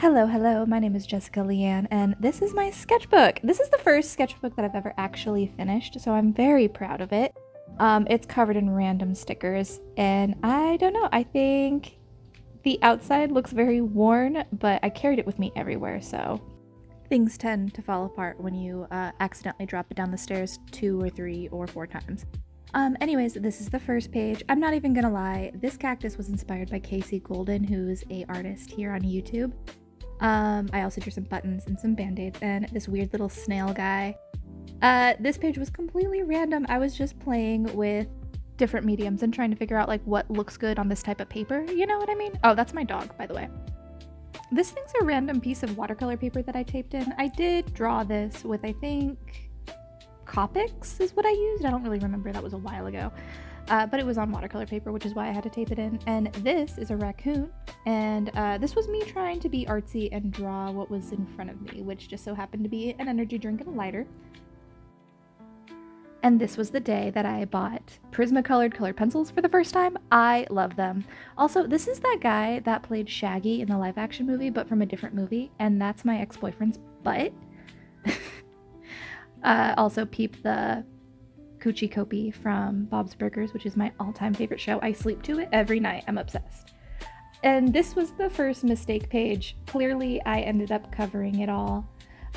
Hello, my name is Jessica Leanne, and this is my sketchbook. This is the first sketchbook that I've ever actually finished, so I'm very proud of it. It's covered in random stickers, and I don't know, I think the outside looks very worn, but I carried it with me everywhere, so things tend to fall apart when you accidentally drop it down the stairs 2 or 3 or 4 times. Anyways, this is the first page. I'm not even gonna lie, this cactus was inspired by Casey Golden, who's a artist here on YouTube. I also drew some buttons and some band-aids and this weird little snail guy. This page was completely random. I was just playing with different mediums and trying to figure out like what looks good on this type of paper. You know what I mean? Oh, that's my dog, by the way. This thing's a random piece of watercolor paper that I taped in. I did draw this with, I think, Copics is what I used. I don't really remember. That was a while ago. But it was on watercolor paper, which is why I had to tape it in. And this is a raccoon. And this was me trying to be artsy and draw what was in front of me, which just so happened to be an energy drink and a lighter. And this was the day that I bought Prismacolor colored pencils for the first time. I love them. Also, this is that guy that played Shaggy in the live action movie, but from a different movie. And that's my ex-boyfriend's butt. Also, Peep the Coochie Copy from Bob's Burgers, which is my all-time favorite show. I sleep to it every night. I'm obsessed. And this was the first mistake page. Clearly, I ended up covering it all.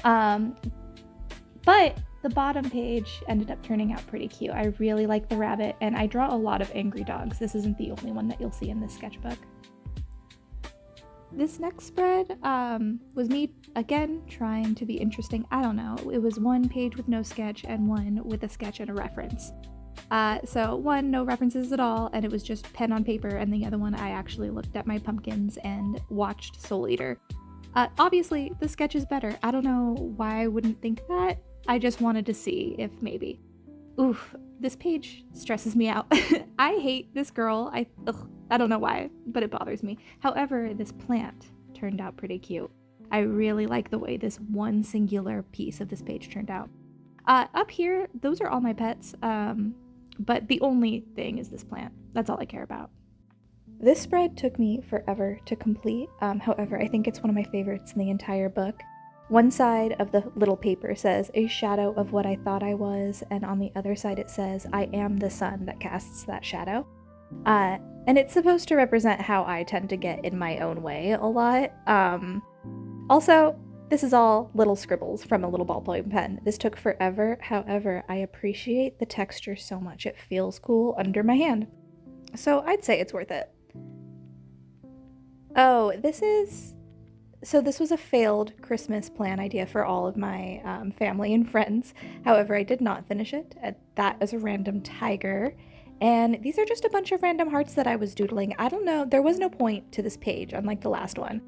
But the bottom page ended up turning out pretty cute. I really like the rabbit, and I draw a lot of angry dogs. This isn't the only one that you'll see in this sketchbook. This next spread was me, again, trying to be interesting. I don't know. It was one page with no sketch and one with a sketch and a reference. So one, no references at all, and it was just pen on paper, and the other one I actually looked at my pumpkins and watched Soul Eater. Obviously, the sketch is better. I don't know why I wouldn't think that. I just wanted to see if maybe. Oof, this page stresses me out. I hate this girl. I don't know why, but it bothers me. However, this plant turned out pretty cute. I really like the way this one singular piece of this page turned out. Up here, those are all my pets, but the only thing is this plant. That's all I care about. This spread took me forever to complete. However, I think it's one of my favorites in the entire book. One side of the little paper says, "A shadow of what I thought I was," and on the other side it says, "I am the sun that casts that shadow." And it's supposed to represent how I tend to get in my own way a lot. Also, this is all little scribbles from a little ballpoint pen. This took forever, however, I appreciate the texture so much. It feels cool under my hand. So I'd say it's worth it. Oh, this was a failed Christmas plan idea for all of my family and friends. However, I did not finish it. That is a random tiger. And these are just a bunch of random hearts that I was doodling. I don't know. There was no point to this page, unlike the last one.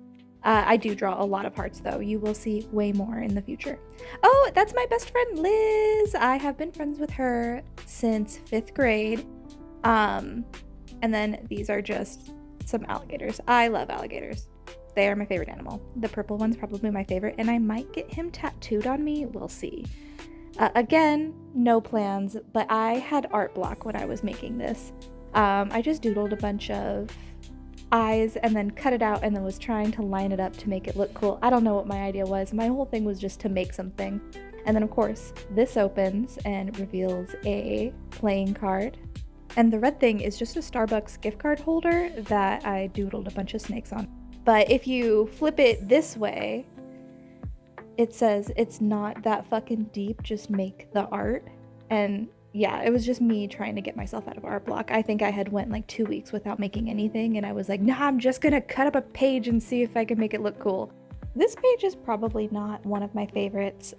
I do draw a lot of hearts, though. You will see way more in the future. Oh, that's my best friend, Liz. I have been friends with her since 5th grade. And then these are just some alligators. I love alligators. They are my favorite animal. The purple one's probably my favorite, and I might get him tattooed on me. We'll see. Again, no plans, but I had art block when I was making this. I just doodled a bunch of eyes and then cut it out and then was trying to line it up to make it look cool. I don't know what my idea was. My whole thing was just to make something. And then, of course, this opens and reveals a playing card. And the red thing is just a Starbucks gift card holder that I doodled a bunch of snakes on. But if you flip it this way, it says, "It's not that fucking deep, just make the art." And yeah, it was just me trying to get myself out of art block. I think I had went like 2 weeks without making anything, and I was like, nah, I'm just gonna cut up a page and see if I can make it look cool. This page is probably not one of my favorites.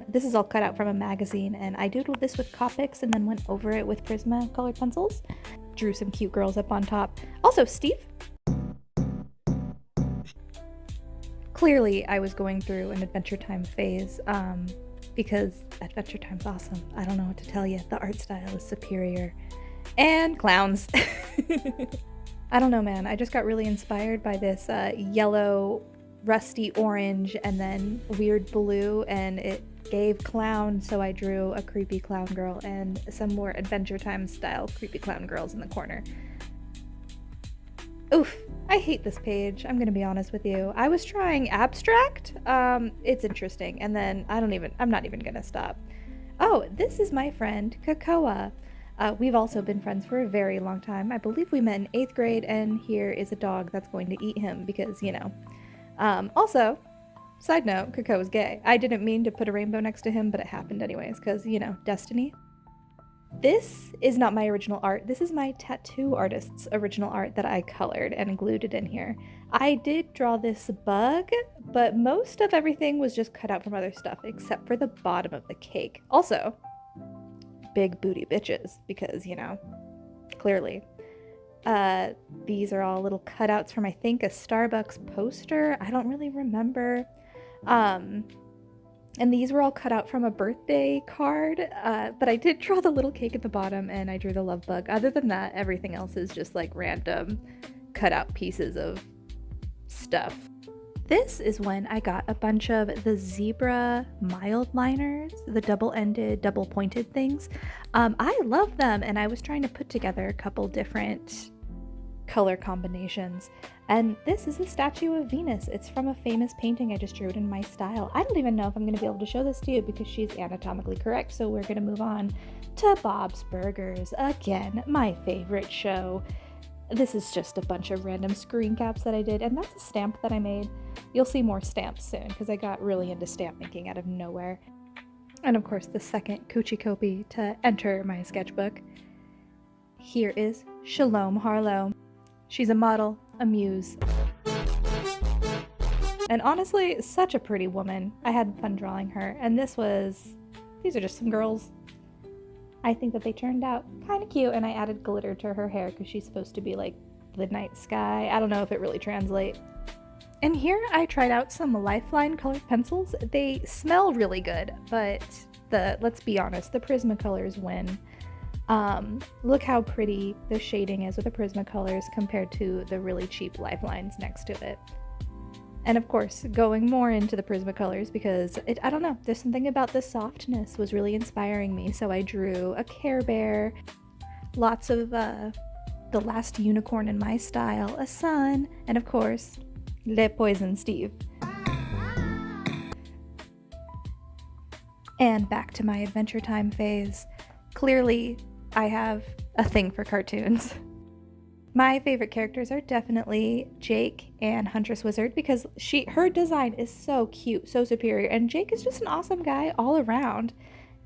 This is all cut out from a magazine, and I doodled this with Copics and then went over it with Prisma colored pencils. Drew some cute girls up on top. Also, Steve. Clearly, I was going through an Adventure Time phase, because Adventure Time's awesome. I don't know what to tell you. The art style is superior. And clowns. I don't know, man. I just got really inspired by this yellow, rusty orange, and then weird blue, and it gave clown, so I drew a creepy clown girl and some more Adventure Time style creepy clown girls in the corner. Oof, I hate this page. I'm gonna be honest with you. I was trying abstract. It's interesting, and then I'm not even gonna stop. Oh, this is my friend Kakoa. We've also been friends for a very long time. I believe we met in 8th grade, and here is a dog that's going to eat him because, you know. Also, side note, Kakoa's gay. I didn't mean to put a rainbow next to him, but it happened anyways, because, you know, destiny. This is not my original art. This is my tattoo artist's original art that I colored and glued it in here. I did draw this bug, but most of everything was just cut out from other stuff, except for the bottom of the cake. Also, big booty bitches, because, you know, clearly. These are all little cutouts from, I think, a Starbucks poster. I don't really remember. And these were all cut out from a birthday card, but I did draw the little cake at the bottom, and I drew the love bug. Other than that, everything else is just like random cut out pieces of stuff. This is when I got a bunch of the zebra mild liners, the double-ended, double-pointed things. I love them, and I was trying to put together a couple different color combinations. And this is the statue of Venus. It's from a famous painting. I just drew it in my style. I don't even know if I'm going to be able to show this to you because she's anatomically correct. So we're going to move on to Bob's Burgers. Again, my favorite show. This is just a bunch of random screen caps that I did, and that's a stamp that I made. You'll see more stamps soon because I got really into stamp making out of nowhere. And of course, the second coochie copy to enter my sketchbook. Here is Shalom Harlow. She's a model, a muse. And honestly, such a pretty woman. I had fun drawing her, and these are just some girls. I think that they turned out kind of cute, and I added glitter to her hair because she's supposed to be like the night sky. I don't know if it really translates. And here I tried out some Lifeline colored pencils. They smell really good, but let's be honest, the Prismacolors win. Look how pretty the shading is with the Prismacolors compared to the really cheap Lifelines next to it. And of course, going more into the Prismacolors because I don't know, there's something about the softness was really inspiring me. So I drew a Care Bear, lots of the last unicorn in my style, a sun, and of course, Le Poison Steve. And back to my Adventure Time phase. Clearly, I have a thing for cartoons. My favorite characters are definitely Jake and Huntress Wizard because her design is so cute, so superior, and Jake is just an awesome guy all around.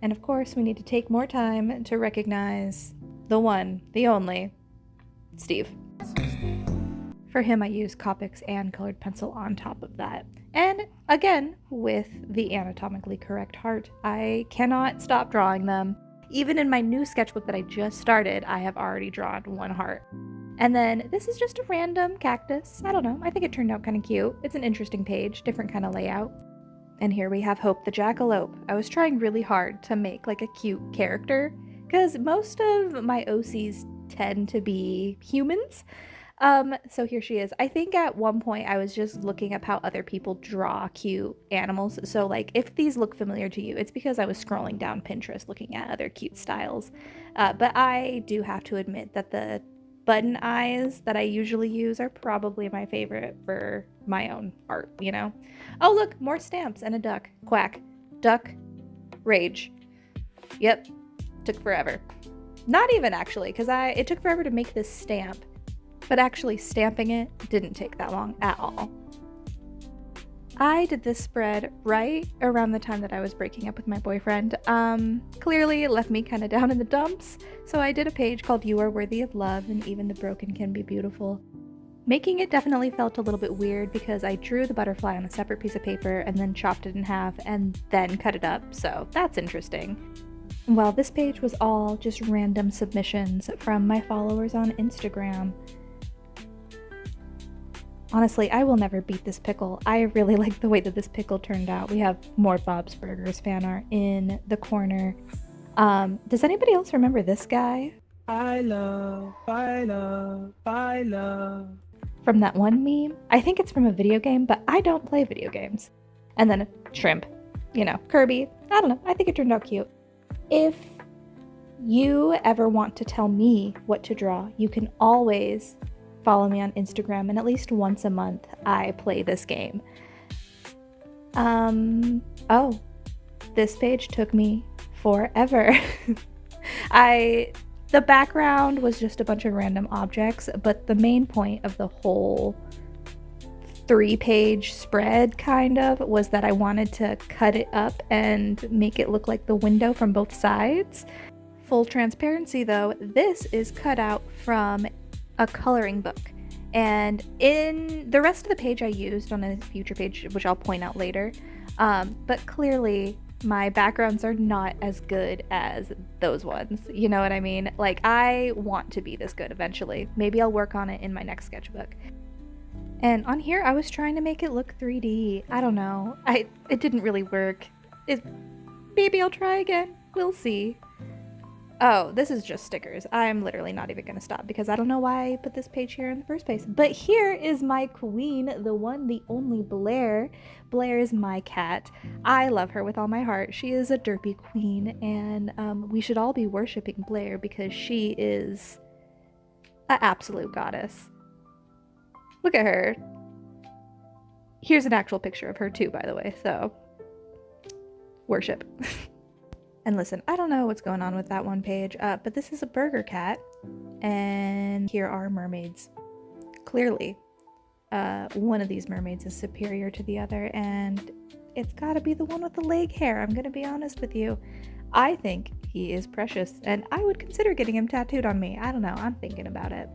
And of course, we need to take more time to recognize the one, the only, Steve. For him, I used Copics and colored pencil on top of that. And again, with the anatomically correct heart, I cannot stop drawing them. Even in my new sketchbook that I just started, I have already drawn one heart. And then this is just a random cactus. I don't know, I think it turned out kind of cute. It's an interesting page, different kind of layout. And here we have Hope the Jackalope. I was trying really hard to make like a cute character because most of my OCs tend to be humans. So here she is. I think at one point I was just looking up how other people draw cute animals. So like if these look familiar to you, it's because I was scrolling down Pinterest looking at other cute styles. But I do have to admit that the button eyes that I usually use are probably my favorite for my own art, you know? Oh look, more stamps and a duck. Quack. Duck. Rage. Yep. Took forever. Not even actually, because it took forever to make this stamp. But actually stamping it didn't take that long at all. I did this spread right around the time that I was breaking up with my boyfriend. Clearly it left me kind of down in the dumps, so I did a page called You Are Worthy of Love and Even the Broken Can Be Beautiful. Making it definitely felt a little bit weird because I drew the butterfly on a separate piece of paper and then chopped it in half and then cut it up, so that's interesting. Well, this page was all just random submissions from my followers on Instagram. Honestly, I will never beat this pickle. I really like the way that this pickle turned out. We have more Bob's Burgers fan art in the corner. Does anybody else remember this guy? I love. From that one meme? I think it's from a video game, but I don't play video games. And then a shrimp. You know, Kirby. I don't know. I think it turned out cute. If you ever want to tell me what to draw, you can always follow me on Instagram, and at least once a month I play this game. Oh, this page took me forever. The background was just a bunch of random objects, but the main point of the whole 3-page spread kind of was that I wanted to cut it up and make it look like the window from both sides. Full transparency though, this is cut out from a coloring book, and in the rest of the page I used on a future page, which I'll point out later, but clearly my backgrounds are not as good as those ones, you know what I mean? Like, I want to be this good eventually. Maybe I'll work on it in my next sketchbook. And on here I was trying to make it look 3D. I don't know, it didn't really work. Maybe I'll try again, we'll see. Oh, this is just stickers. I'm literally not even gonna stop because I don't know why I put this page here in the first place. But here is my queen, the one, the only Blair. Blair is my cat. I love her with all my heart. She is a derpy queen, and we should all be worshiping Blair because she is an absolute goddess. Look at her. Here's an actual picture of her too, by the way, so worship. And listen, I don't know what's going on with that one page, but this is a burger cat, and here are mermaids. Clearly, one of these mermaids is superior to the other, and it's gotta be the one with the leg hair. I'm gonna be honest with you. I think he is precious, and I would consider getting him tattooed on me. I don't know, I'm thinking about it.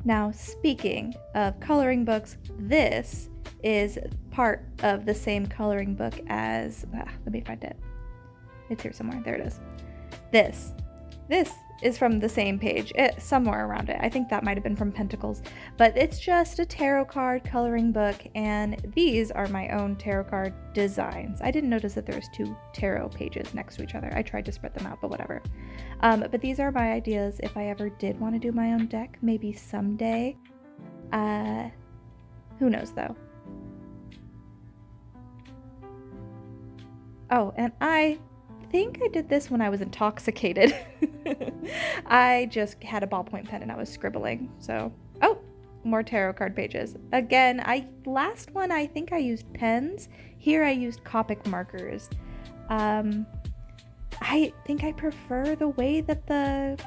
Now, speaking of coloring books, this is part of the same coloring book as, let me find it. It's here somewhere. There it is. This is from the same page, somewhere around it. I think that might have been from Pentacles, but it's just a tarot card coloring book, and these are my own tarot card designs. I didn't notice that there was 2 tarot pages next to each other. I tried to spread them out, but whatever. But these are my ideas if I ever did want to do my own deck, maybe someday. Who knows though. Oh, and I think I did this when I was intoxicated. I just had a ballpoint pen and I was scribbling. So, oh, more tarot card pages. Again, last one I think I used pens. Here I used Copic markers. I think I prefer the way that the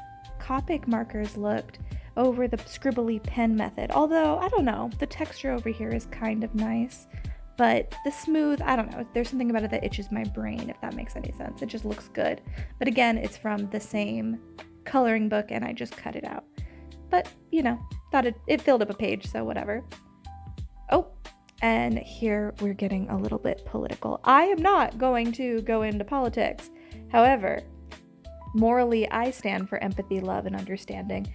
Copic markers looked over the scribbly pen method. Although, I don't know, the texture over here is kind of nice. But the smooth, I don't know, there's something about it that itches my brain, if that makes any sense. It just looks good. But again, it's from the same coloring book and I just cut it out. But, you know, thought it filled up a page, so whatever. Oh, and here we're getting a little bit political. I am not going to go into politics. However, morally, I stand for empathy, love, and understanding.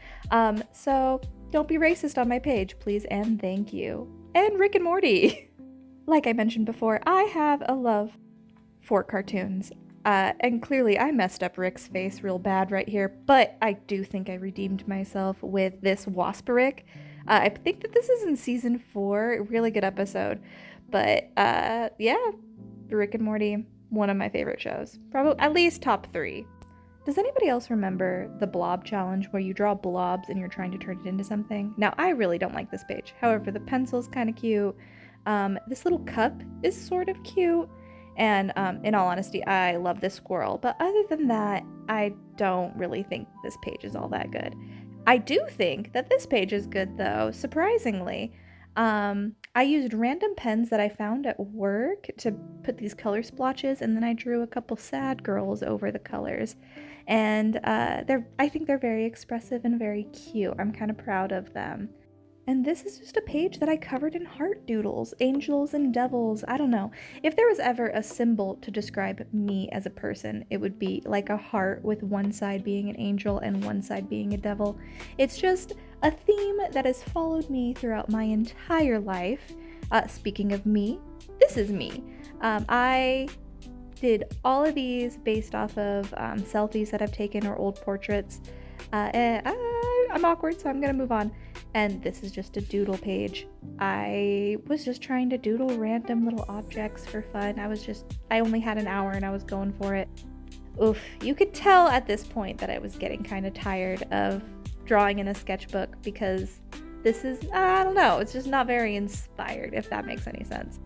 So don't be racist on my page, please, and thank you. And Rick and Morty. Like I mentioned before, I have a love for cartoons, and clearly I messed up Rick's face real bad right here, but I do think I redeemed myself with this Wasperick. I think that this is in season 4, really good episode, but yeah, Rick and Morty, one of my favorite shows, probably at least top 3. Does anybody else remember the blob challenge where you draw blobs and you're trying to turn it into something? Now, I really don't like this page, however, the pencil's kind of cute. This little cup is sort of cute, and in all honesty, I love this squirrel, but other than that, I don't really think this page is all that good. I do think that this page is good though, surprisingly. I used random pens that I found at work to put these color splotches, and then I drew a couple sad girls over the colors, and I think they're very expressive and very cute. I'm kind of proud of them. And this is just a page that I covered in heart doodles, angels and devils. I don't know. If there was ever a symbol to describe me as a person, it would be like a heart with one side being an angel and one side being a devil. It's just a theme that has followed me throughout my entire life. Speaking of me, this is me. I did all of these based off of selfies that I've taken or old portraits. I'm awkward, so I'm gonna move on. And this is just a doodle page. I was just trying to doodle random little objects for fun. I only had an hour and I was going for it. Oof, you could tell at this point that I was getting kind of tired of drawing in a sketchbook because This is, I don't know, it's just not very inspired, if that makes any sense.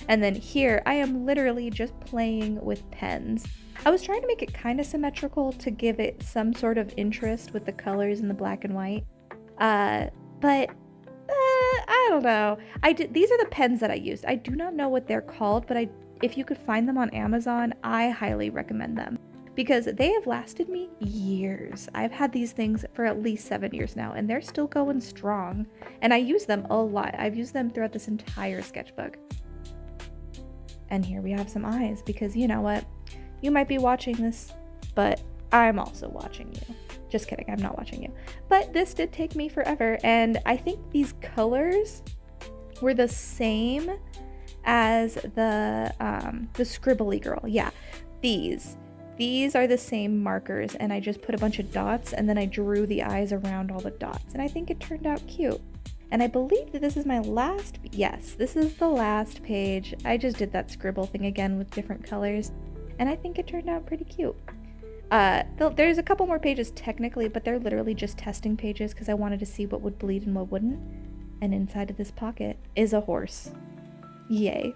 And then here, I am literally just playing with pens. I was trying to make it kind of symmetrical to give it some sort of interest with the colors and the black and white. But I don't know. These are the pens that I used. I do not know what they're called, but if you could find them on Amazon, I highly recommend them because they have lasted me years. I've had these things for at least 7 years now, and they're still going strong. And I use them a lot. I've used them throughout this entire sketchbook. And here we have some eyes because you know what? You might be watching this, but I'm also watching you. Just kidding, I'm not watching you. But this did take me forever, and I think these colors were the same as the scribbly girl. Yeah, these are the same markers, and I just put a bunch of dots, and then I drew the eyes around all the dots, and I think it turned out cute. And I believe that this is my last, yes, this is the last page. I just did that scribble thing again with different colors, and I think it turned out pretty cute. There's a couple more pages technically, but they're literally just testing pages because I wanted to see what would bleed and what wouldn't. And inside of this pocket is a horse. Yay.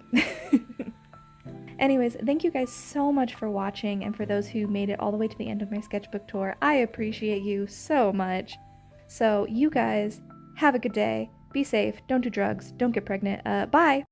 Anyways, thank you guys so much for watching, and for those who made it all the way to the end of my sketchbook tour, I appreciate you so much. So you guys have a good day, be safe, don't do drugs, don't get pregnant, bye!